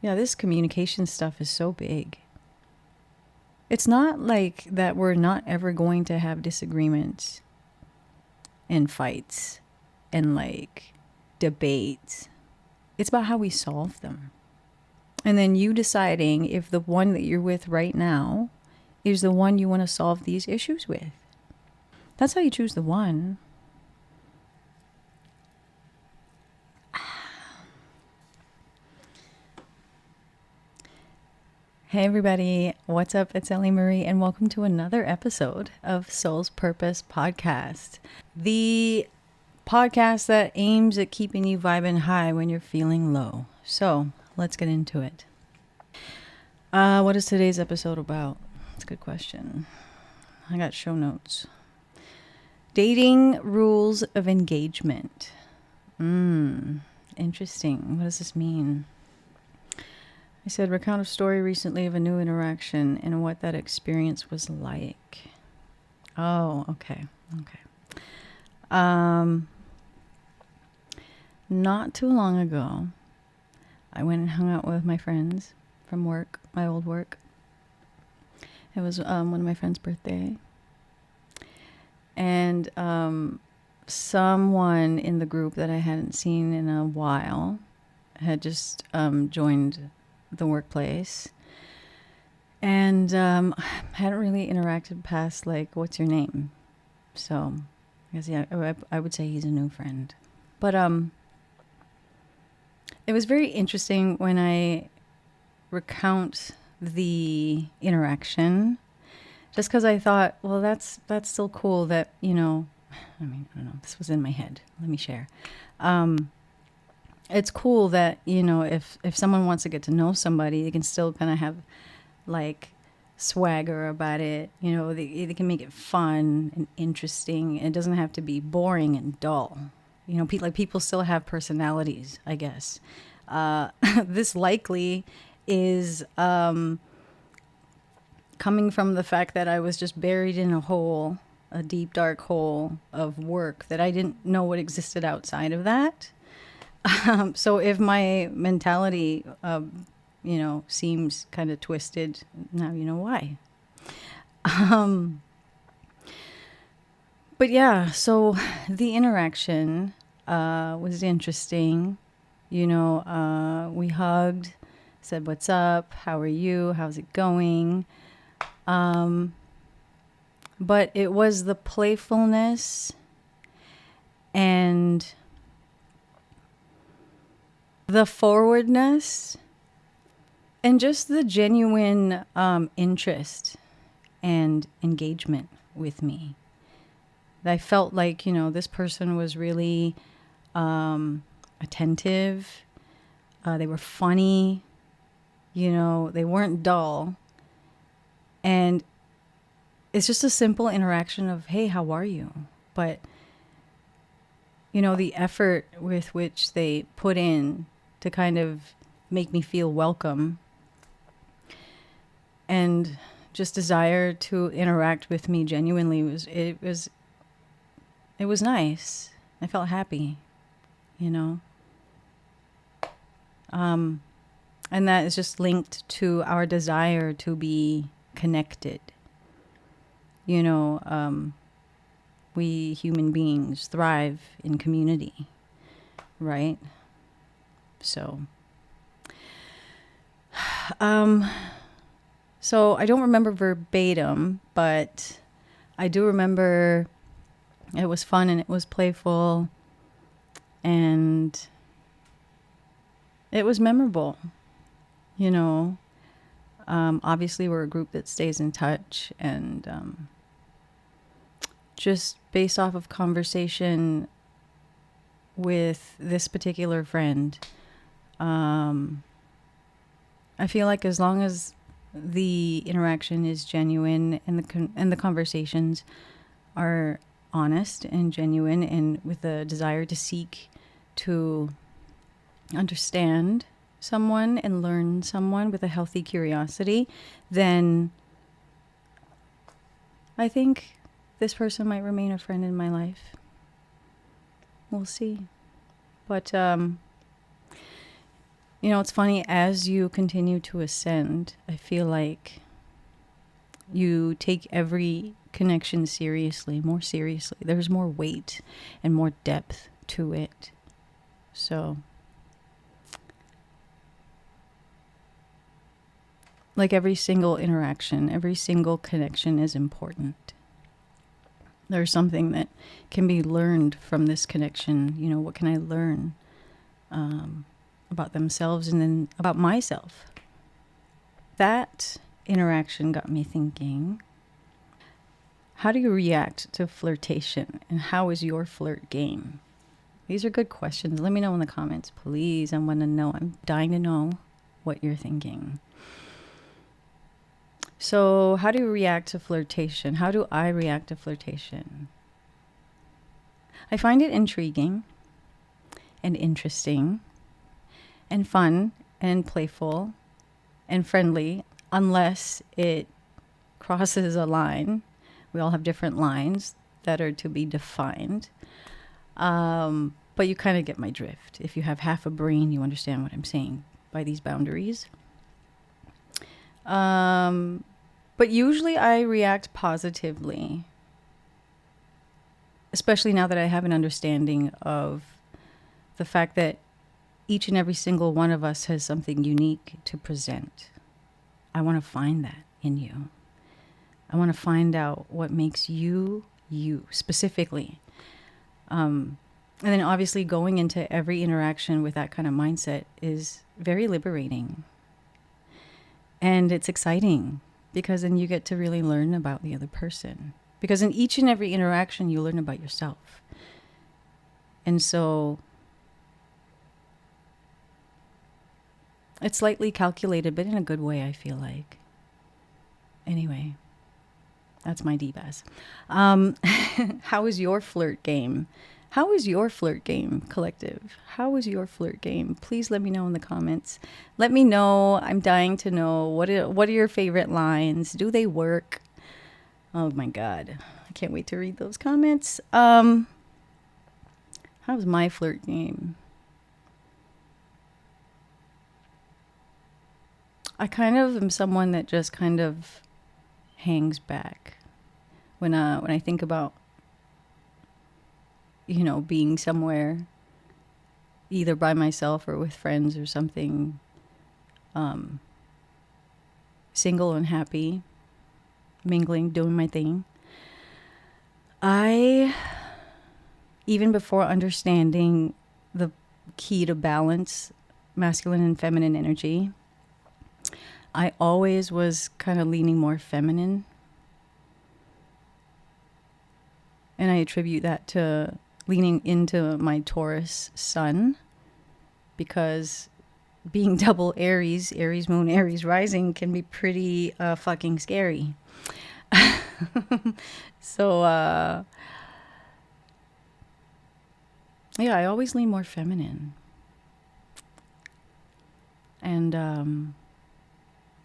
Yeah, this communication stuff is so big. It's not like that we're not ever going to have disagreements and fights and like debates. It's about how we solve them. And then you deciding if the one that you're with right now is the one you want to solve these issues with. That's how you choose the one. Hey everybody, what's up? It's Ellie Marie and welcome to another episode of Soul's Purpose Podcast. The podcast that aims at keeping you vibing high when you're feeling low. So let's get into it. What is today's episode about? That's a good question. I got show notes. Dating rules of engagement. Interesting. What does this mean? I said, recount a story recently of a new interaction and what that experience was like. Oh, okay. Not too long ago, I went and hung out with my friends from work, my old work. It was one of my friend's birthday. And someone in the group that I hadn't seen in a while had just joined the workplace and hadn't really interacted past like, what's your name? So I guess, yeah, I would say he's a new friend. But it was very interesting when I recount the interaction, just because I thought, well, that's still cool that, I don't know, this was in my head. Let me share. It's cool that, if someone wants to get to know somebody, they can still kind of have like swagger about it. They can make it fun and interesting. It doesn't have to be boring and dull. People still have personalities, I guess. This likely is coming from the fact that I was just buried in a deep, dark hole of work that I didn't know what existed outside of that. So if my mentality, seems kind of twisted, now you know why. But yeah, so the interaction was interesting. We hugged, said, "What's up? How are you? How's it going?" But it was the playfulness and the forwardness and just the genuine interest and engagement with me. I felt like, this person was really attentive. They were funny. They weren't dull. And it's just a simple interaction of, hey, how are you? But, the effort with which they put in to kind of make me feel welcome and just desire to interact with me genuinely was nice. I felt happy, and that is just linked to our desire to be connected. We human beings thrive in community, right? So, so I don't remember verbatim, but I do remember it was fun and it was playful and it was memorable. Obviously we're a group that stays in touch, and just based off of conversation with this particular friend, I feel like as long as the interaction is genuine and the conversations are honest and genuine and with a desire to seek to understand someone and learn someone with a healthy curiosity, then I think this person might remain a friend in my life. We'll see. But You know, it's funny, as you continue to ascend, I feel like you take every connection seriously, more seriously. There's more weight and more depth to it. So, like every single interaction, every single connection is important. There's something that can be learned from this connection. You know, what can I learn about themselves and then about myself? That interaction got me thinking, how do you react to flirtation, and how is your flirt game? These are good questions. Let me know in the comments, please. I want to know. I'm dying to know what you're thinking. So, how do you react to flirtation? How do I react to flirtation? I find it intriguing and interesting and fun and playful and friendly, unless it crosses a line. We all have different lines that are to be defined. But you kind of get my drift. If you have half a brain, you understand what I'm saying by these boundaries. But usually I react positively, especially now that I have an understanding of the fact that each and every single one of us has something unique to present. I want to find that in you. I want to find out what makes you, you specifically. And then obviously going into every interaction with that kind of mindset is very liberating. And it's exciting because then you get to really learn about the other person. Because in each and every interaction, you learn about yourself. And so it's slightly calculated, but in a good way, I feel like. Anyway, that's my deep ass. How is your flirt game? How is your flirt game, collective? How is your flirt game? Please let me know in the comments. Let me know. I'm dying to know. What are your favorite lines? Do they work? Oh my God. I can't wait to read those comments. How's my flirt game? I kind of am someone that just kind of hangs back when I think about, you know, being somewhere either by myself or with friends or something, single and happy, mingling, doing my thing. I, even before understanding the key to balance, masculine and feminine energy, I always was kind of leaning more feminine. And I attribute that to leaning into my Taurus sun, because being double Aries, Aries moon, Aries rising, can be pretty fucking scary. So, yeah, I always lean more feminine. And,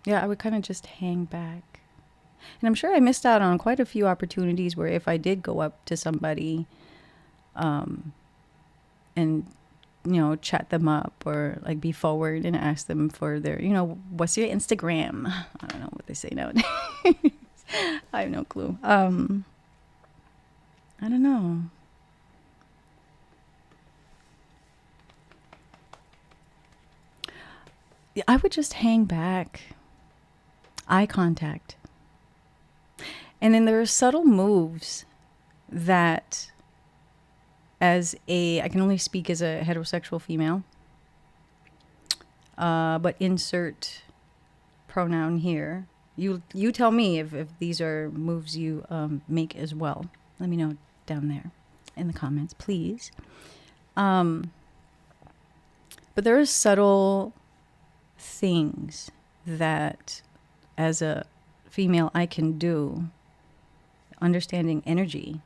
yeah, I would kind of just hang back. And I'm sure I missed out on quite a few opportunities where if I did go up to somebody, and, you know, chat them up or like be forward and ask them for their, you know, what's your Instagram? I don't know what they say nowadays. I have no clue. I don't know. I would just hang back. Eye contact. And then there are subtle moves that, I can only speak as a heterosexual female, but insert pronoun here. You tell me if these are moves you make as well. Let me know down there in the comments, please. But there are subtle things that as a female I can do, understanding energy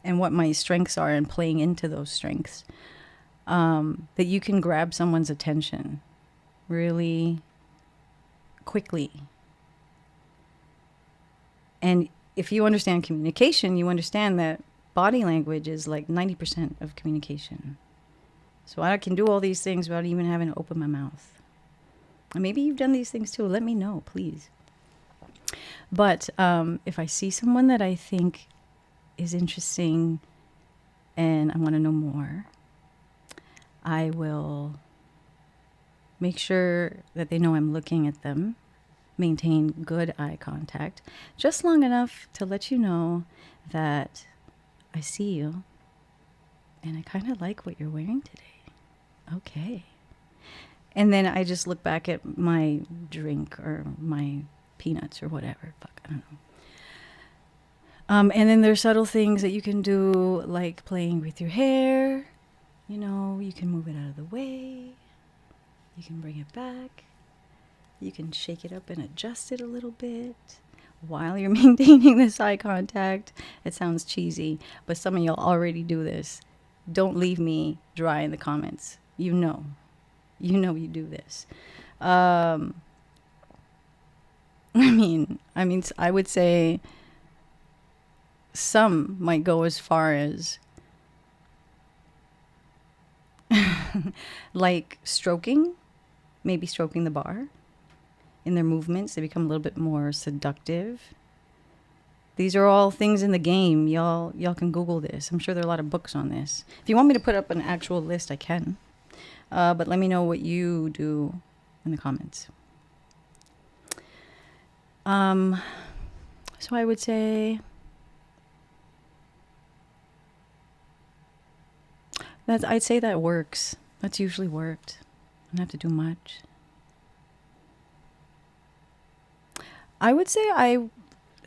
and what my strengths are and playing into those strengths, that you can grab someone's attention really quickly. And if you understand communication, you understand that body language is like 90% of communication. So I can do all these things without even having to open my mouth. And maybe you've done these things too. Let me know, please. But if I see someone that I think is interesting and I want to know more, I will make sure that they know I'm looking at them, maintain good eye contact, just long enough to let you know that I see you and I kind of like what you're wearing today. Okay. And then I just look back at my drink or my peanuts or whatever. Fuck, I don't know. And then there's subtle things that you can do, like playing with your hair. You know, you can move it out of the way. You can bring it back. You can shake it up and adjust it a little bit while you're maintaining this eye contact. It sounds cheesy, but some of y'all already do this. Don't leave me dry in the comments. You know you do this. I would say some might go as far as like stroking, maybe stroking the bar. In their movements, they become a little bit more seductive. These are all things in the game. Y'all can Google this. I'm sure there are a lot of books on this. If you want me to put up an actual list, I can. But let me know what you do in the comments. So I would say I'd say that works. That's usually worked. I don't have to do much. I would say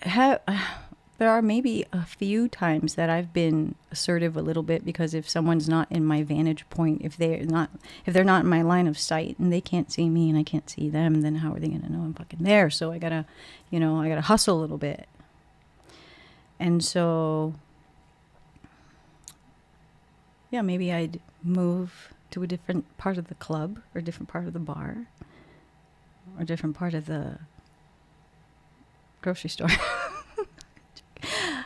there are maybe a few times that I've been assertive a little bit, because if someone's not in my vantage point, if they're not in my line of sight and they can't see me and I can't see them, then how are they going to know I'm fucking there? So I gotta hustle a little bit. And so, yeah, maybe I'd move to a different part of the club or a different part of the bar or a different part of the grocery store.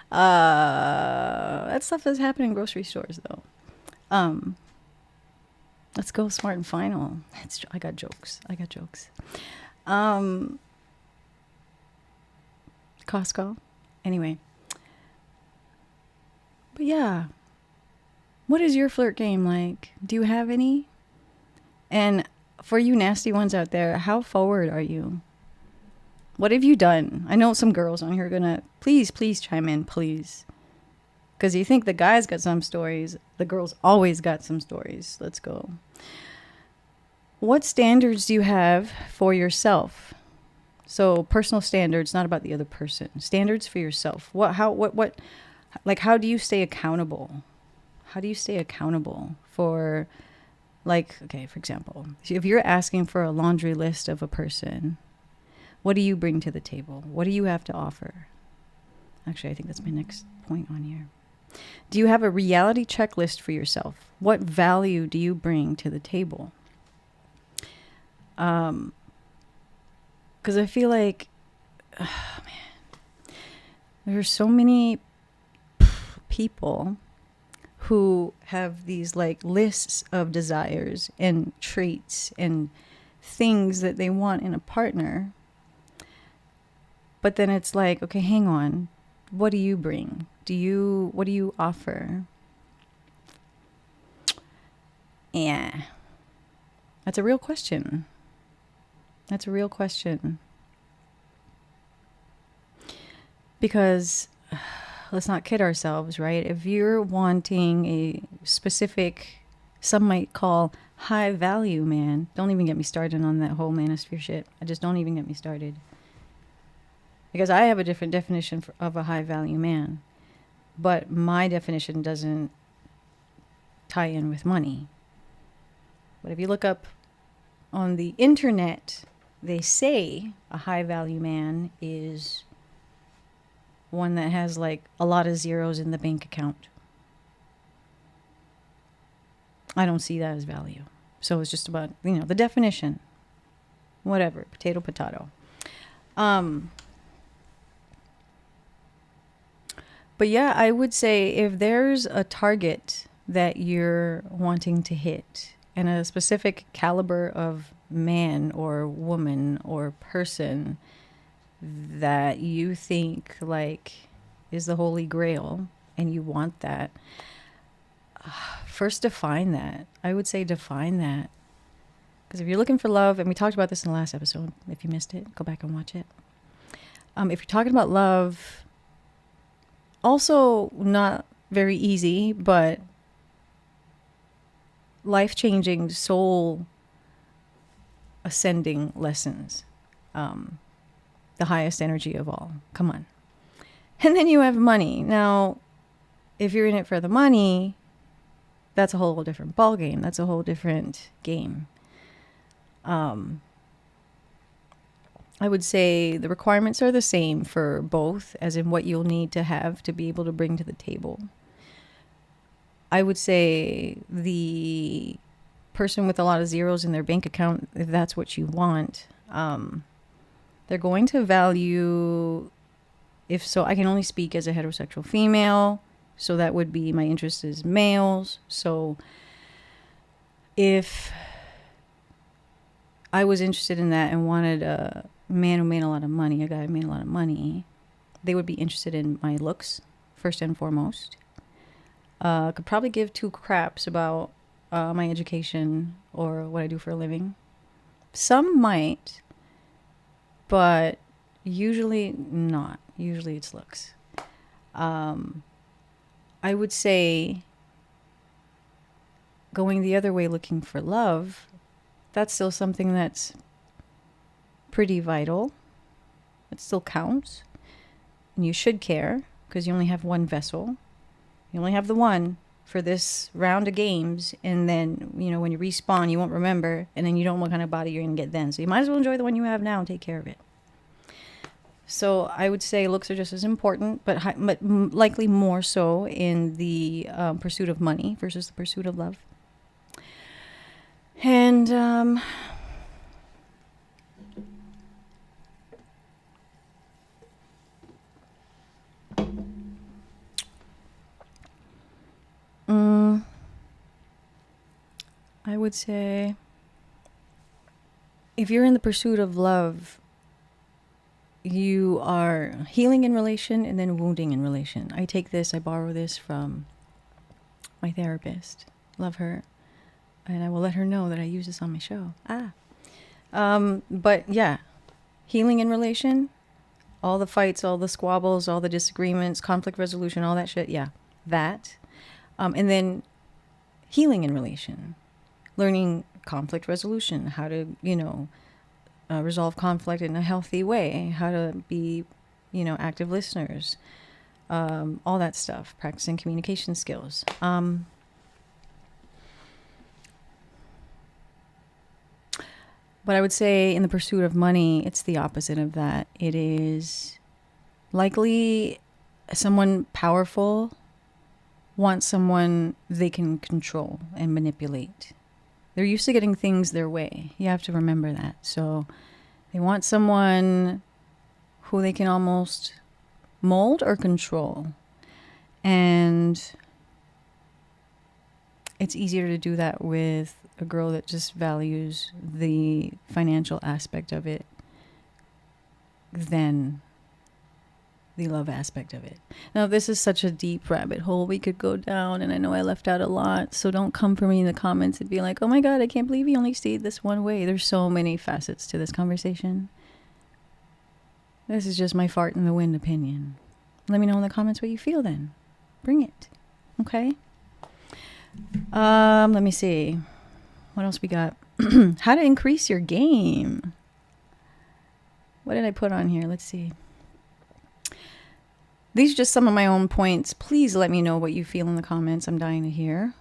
That stuff does happen in grocery stores, though. Let's go smart and final. I got jokes. Costco. Anyway. But yeah. What is your flirt game like? Do you have any? And for you nasty ones out there, how forward are you? What have you done? I know some girls on here are gonna please chime in, please. Because you think the guys got some stories, the girls always got some stories. Let's go. What standards do you have for yourself? So personal standards, not about the other person. Standards for yourself. How do you stay accountable? How do you stay accountable for, like, okay, for example, if you're asking for a laundry list of a person, what do you bring to the table? What do you have to offer? Actually, I think that's my next point on here. Do you have a reality checklist for yourself? What value do you bring to the table? Because I feel like, there are so many people who have these like lists of desires and traits and things that they want in a partner. But then it's like, okay, hang on. What do you bring? What do you offer? Yeah. That's a real question. Because let's not kid ourselves, right? If you're wanting a specific, some might call high value man, don't even get me started on that whole manosphere shit. Don't even get me started. Because I have a different definition of a high value man. But my definition doesn't tie in with money. But if you look up on the internet, they say a high value man is one that has like a lot of zeros in the bank account. I don't see that as value. So it's just about, the definition. Whatever. Potato. But yeah, I would say if there's a target that you're wanting to hit, and a specific caliber of man or woman or person that you think like is the holy grail and you want that. First, define that. I would say define that. Because if you're looking for love, and we talked about this in the last episode, if you missed it, go back and watch it. If you're talking about love, also not very easy, but life-changing, soul ascending lessons. The highest energy of all. Come on. And then you have money. Now, if you're in it for the money, that's a whole different ballgame. That's a whole different game. I would say the requirements are the same for both, as in what you'll need to have to be able to bring to the table. I would say the person with a lot of zeros in their bank account, if that's what you want, they're going to value, if so, I can only speak as a heterosexual female, so that would be my interest is males. So if I was interested in that and wanted a man who made a lot of money, a guy who made a lot of money, they would be interested in my looks, first and foremost. Could probably give two craps about my education or what I do for a living. Some might, but usually not. Usually it's looks. I would say going the other way looking for love, that's still something that's pretty vital. It still counts. And you should care, because you only have one vessel. You only have the one for this round of games. And then, when you respawn, you won't remember. And then you don't know what kind of body you're going to get then. So you might as well enjoy the one you have now and take care of it. So I would say looks are just as important, but likely more so in the pursuit of money versus the pursuit of love. And I would say if you're in the pursuit of love, you are healing in relation and then wounding in relation. I borrow this from my therapist. Love her. And I will let her know that I use this on my show. But yeah, healing in relation, all the fights, all the squabbles, all the disagreements, conflict resolution, all that shit. Yeah, that. And then healing in relation, learning conflict resolution, how to, resolve conflict in a healthy way, how to be, active listeners, all that stuff, practicing communication skills. But I would say in the pursuit of money, it's the opposite of that. It is likely someone powerful wants someone they can control and manipulate. They're used to getting things their way. You have to remember that. So they want someone who they can almost mold or control. And it's easier to do that with a girl that just values the financial aspect of it than the love aspect of it. Now, this is such a deep rabbit hole we could go down, and I know I left out a lot, so don't come for me in the comments and be like, oh my God, I can't believe you only stayed this one way. There's so many facets to this conversation. This is just my fart in the wind opinion. Let me know in the comments what you feel then. Bring it. Okay? Let me see. What else we got? How to increase your game. What did I put on here? Let's see. These are just some of my own points. Please let me know what you feel in the comments. I'm dying to hear.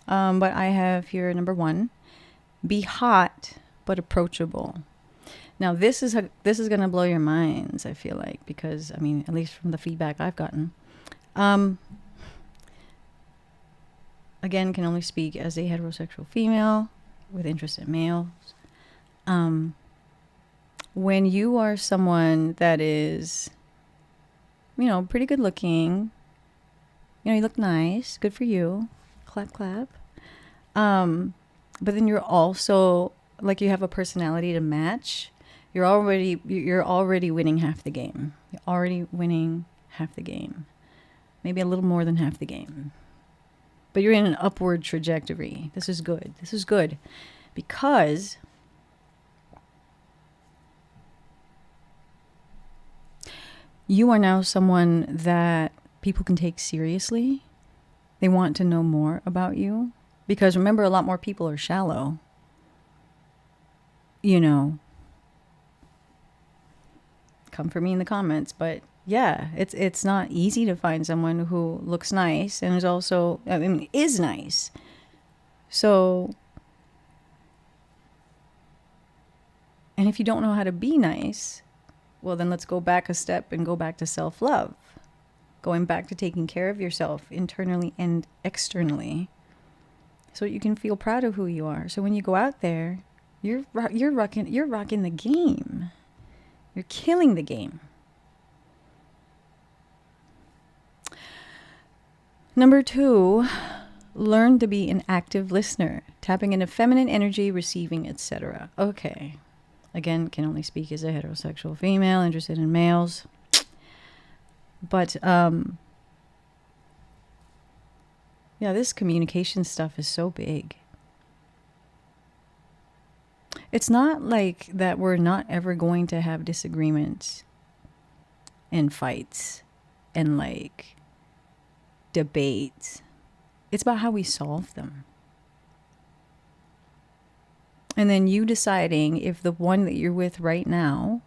But I have here number 1. Be hot but approachable. Now this is going to blow your minds, I feel like, because at least from the feedback I've gotten. Again, can only speak as a heterosexual female with interest in males. When you are someone that is, pretty good looking, you look nice, good for you, clap, clap. But then you're also like, you have a personality to match. You're already winning half the game. You're already winning half the game. Maybe a little more than half the game. But you're in an upward trajectory. This is good. This is good. Because you are now someone that people can take seriously. They want to know more about you. Because remember, a lot more people are shallow. You know, come for me in the comments, but yeah, it's not easy to find someone who looks nice and is also, I mean, is nice. So, and if you don't know how to be nice, well, then let's go back a step and go back to self-love. Going back to taking care of yourself internally and externally, so you can feel proud of who you are. So when you go out there, you're rocking the game. You're killing the game. Number 2, learn to be an active listener, tapping into feminine energy, receiving, etc. Okay. Again, can only speak as a heterosexual female interested in males. But yeah, this communication stuff is so big. It's not like that we're not ever going to have disagreements and fights and like debates. It's about how we solve them. And then you deciding if the one that you're with right now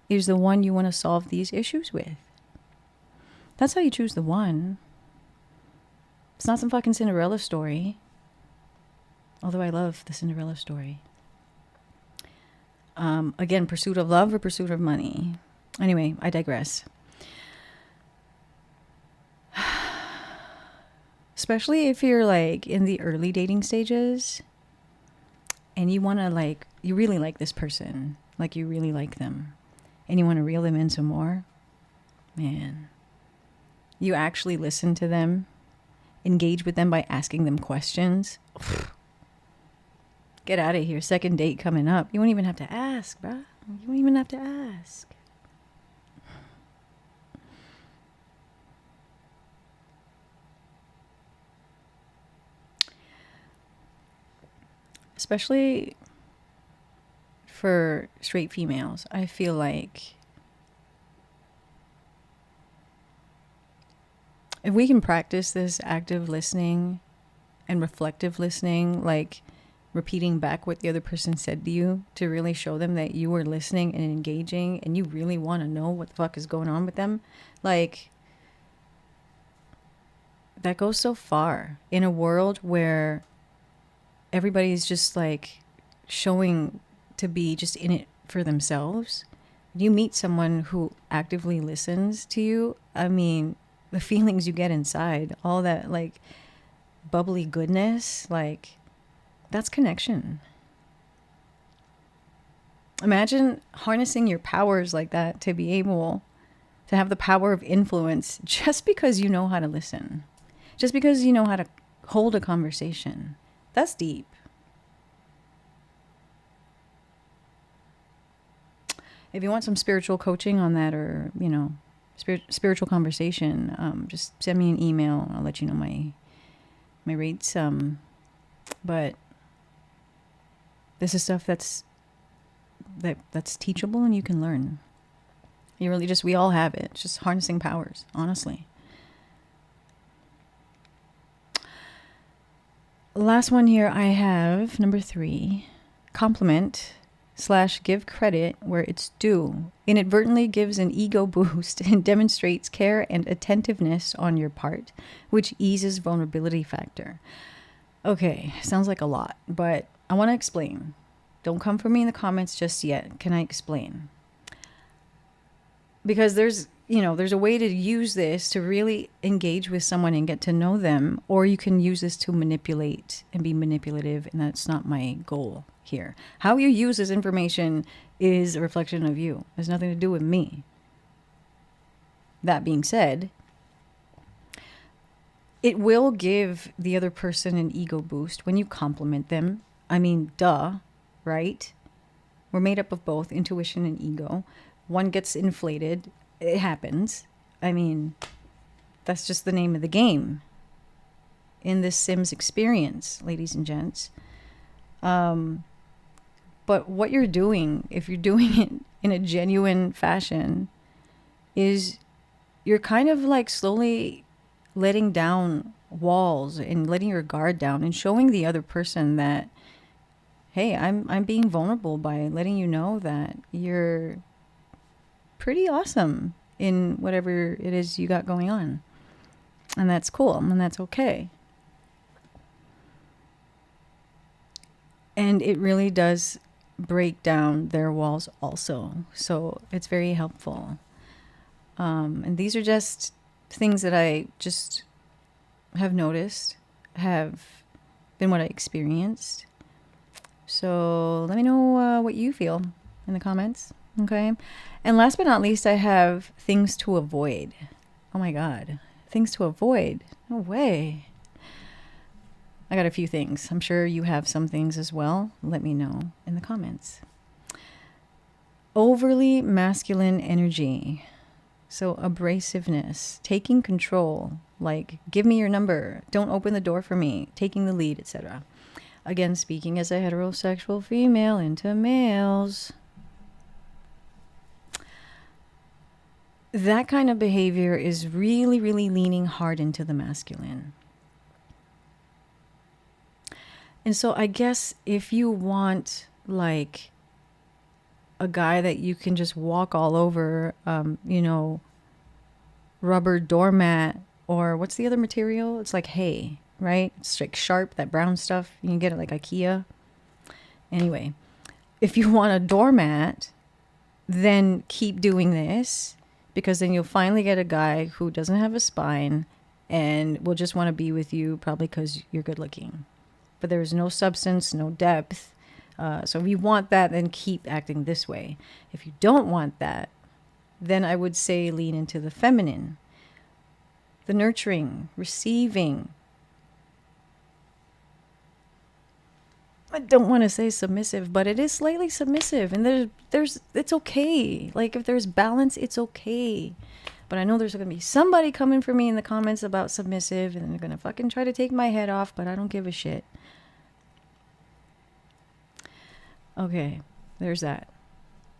is the one you want to solve these issues with. That's how you choose the one. It's not some fucking Cinderella story. Although I love the Cinderella story. Again, pursuit of love or pursuit of money. Anyway, I digress. Especially if you're like in the early dating stages and you want to like, you really like this person, like you really like them and you want to reel them in some more, man, you actually listen to them, engage with them by asking them questions. Get out of here. Second date coming up. You won't even have to ask, bruh. You won't even have to ask. Especially for straight females, I feel like if we can practice this active listening and reflective listening, like repeating back what the other person said to you to really show them that you were listening and engaging and you really want to know what the fuck is going on with them, like that goes so far in a world where everybody's just like showing to be just in it for themselves. You meet someone who actively listens to you, I mean, the feelings you get inside, all that like bubbly goodness, like that's connection. Imagine harnessing your powers like that to be able to have the power of influence just because you know how to listen, just because you know how to hold a conversation. That's deep. If you want some spiritual coaching on that, or, you know, spiritual conversation, just send me an email. I'll let you know my rates. But this is stuff that's teachable and you can learn. You really we all have it. It's just harnessing powers, honestly. Last one here I have, number 3, compliment / give credit where it's due. Inadvertently gives an ego boost and demonstrates care and attentiveness on your part, which eases vulnerability factor. Okay, sounds like a lot, but I want to explain. Don't come for me in the comments just yet. Can I explain? Because there's a way to use this to really engage with someone and get to know them, or you can use this to manipulate and be manipulative, and that's not my goal here. How you use this information is a reflection of you. It has nothing to do with me. That being said, it will give the other person an ego boost when you compliment them. I mean, duh, right? We're made up of both intuition and ego. One gets inflated. It happens. I mean, that's just the name of the game in this Sims experience, ladies and gents. But what you're doing, if you're doing it in a genuine fashion, is you're kind of like slowly letting down walls and letting your guard down and showing the other person that, hey, I'm being vulnerable by letting you know that you're pretty awesome in whatever it is you got going on. And that's cool, and that's okay. And it really does break down their walls also. So it's very helpful. And these are just things that I just have noticed, have been what I experienced. So let me know what you feel in the comments. Okay. And last but not least, I have things to avoid. Oh my God. Things to avoid. No way. I got a few things. I'm sure you have some things as well. Let me know in the comments. Overly masculine energy. So abrasiveness, taking control, like give me your number, don't open the door for me, taking the lead, etc. Again, speaking as a heterosexual female into males. That kind of behavior is really, really leaning hard into the masculine. And so I guess if you want like a guy that you can just walk all over, rubber doormat, or what's the other material? It's like hay, right? It's like sharp, that brown stuff. You can get it like IKEA. Anyway, if you want a doormat, then keep doing this, because then you'll finally get a guy who doesn't have a spine and will just want to be with you probably because you're good looking. But there's no substance, no depth. So if you want that, then keep acting this way. If you don't want that, then I would say lean into the feminine, the nurturing, receiving. I don't want to say submissive, but it is slightly submissive, and there's it's okay. Like if there's balance, it's okay. But I know there's going to be somebody coming for me in the comments about submissive, and they're going to fucking try to take my head off, but I don't give a shit. Okay, there's that.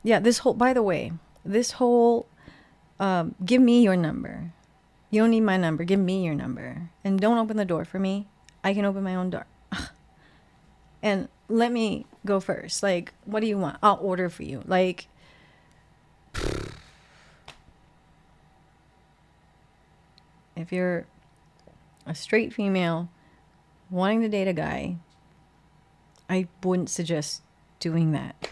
Yeah, by the way, this whole, give me your number. You don't need my number. Give me your number. And don't open the door for me. I can open my own door. And let me go first. Like, what do you want? I'll order for you. Like, if you're a straight female wanting to date a guy, I wouldn't suggest doing that.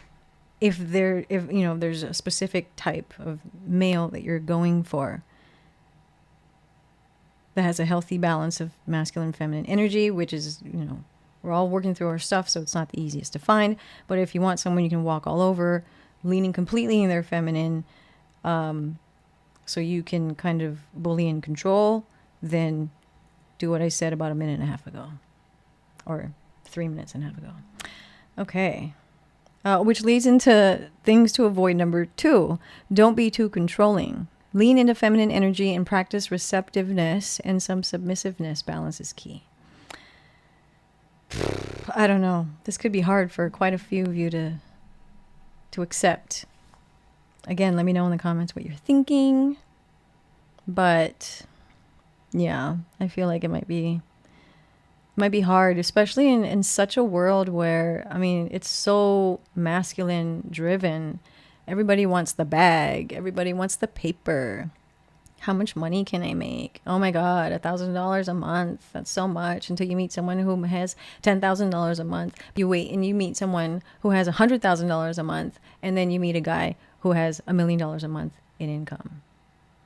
If there's a specific type of male that you're going for that has a healthy balance of masculine and feminine energy, which is, we're all working through our stuff, so it's not the easiest to find. But if you want someone you can walk all over, leaning completely in their feminine, so you can kind of bully and control, then do what I said about a minute and a half ago, or 3 minutes and a half ago. Okay. Which leads into things to avoid. Number 2, don't be too controlling. Lean into feminine energy and practice receptiveness and some submissiveness. Balance is key. I don't know. This could be hard for quite a few of you to accept. Again, let me know in the comments what you're thinking. But yeah, I feel like it might be hard, especially in such a world where, it's so masculine driven. Everybody wants the bag. Everybody wants the paper. How much money can I make? Oh my God, $1,000 a month. That's so much, until you meet someone who has $10,000 a month. You wait and you meet someone who has $100,000 a month. And then you meet a guy who has $1 million a month in income.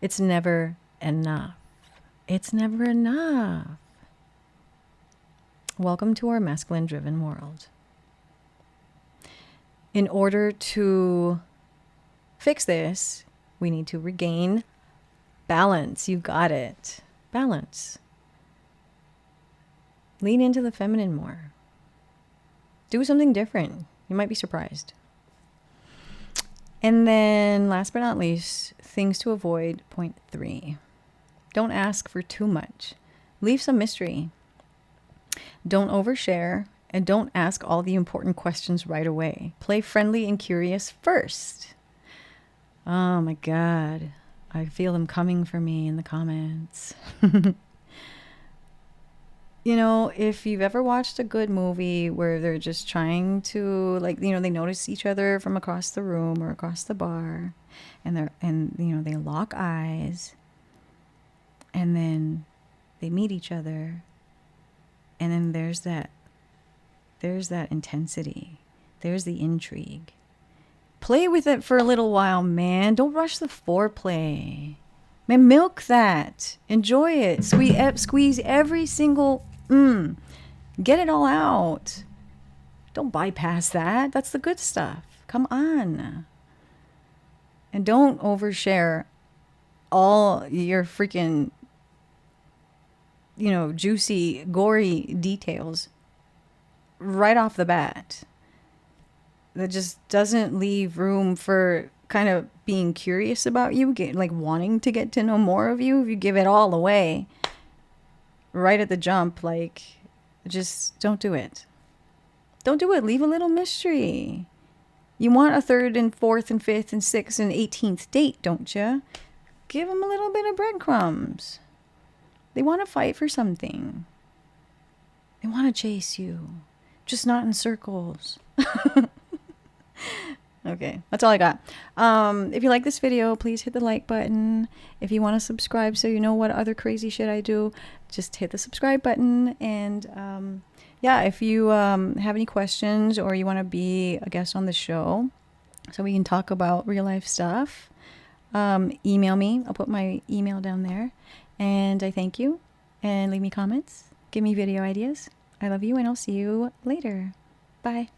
It's never enough. It's never enough. Welcome to our masculine driven world. In order to fix this, we need to regain balance. You got it. Balance. Lean into the feminine more. Do something different. You might be surprised. And then last but not least, things to avoid, point 3. Don't ask for too much. Leave some mystery. Don't overshare, and don't ask all the important questions right away. Play friendly and curious first. Oh my God. I feel them coming for me in the comments. You know, if you've ever watched a good movie where they're just trying to, like, you know, they notice each other from across the room or across the bar, and you know, they lock eyes, and then they meet each other, and then there's that intensity, there's the intrigue. Play with it for a little while, man. Don't rush the foreplay. Man, milk that. Enjoy it. Squeeze every single get it all out. Don't bypass that. That's the good stuff. Come on. And don't overshare all your freaking, you know, juicy, gory details right off the bat. That just doesn't leave room for kind of being curious about you, like wanting to get to know more of you. If you give it all away right at the jump, like, just don't do it. Don't do it. Leave a little mystery. You want a 3rd and 4th and 5th and 6th and 18th date, don't you? Give them a little bit of breadcrumbs. They want to fight for something. They want to chase you, just not in circles. Okay, that's all I got. If you like this video, please hit the like button. If you want to subscribe so you know what other crazy shit I do, just hit the subscribe button. And yeah, if you have any questions or you want to be a guest on the show so we can talk about real life stuff, email me. I'll put my email down there. And I thank you. And leave me comments. Give me video ideas. I love you, and I'll see you later. Bye.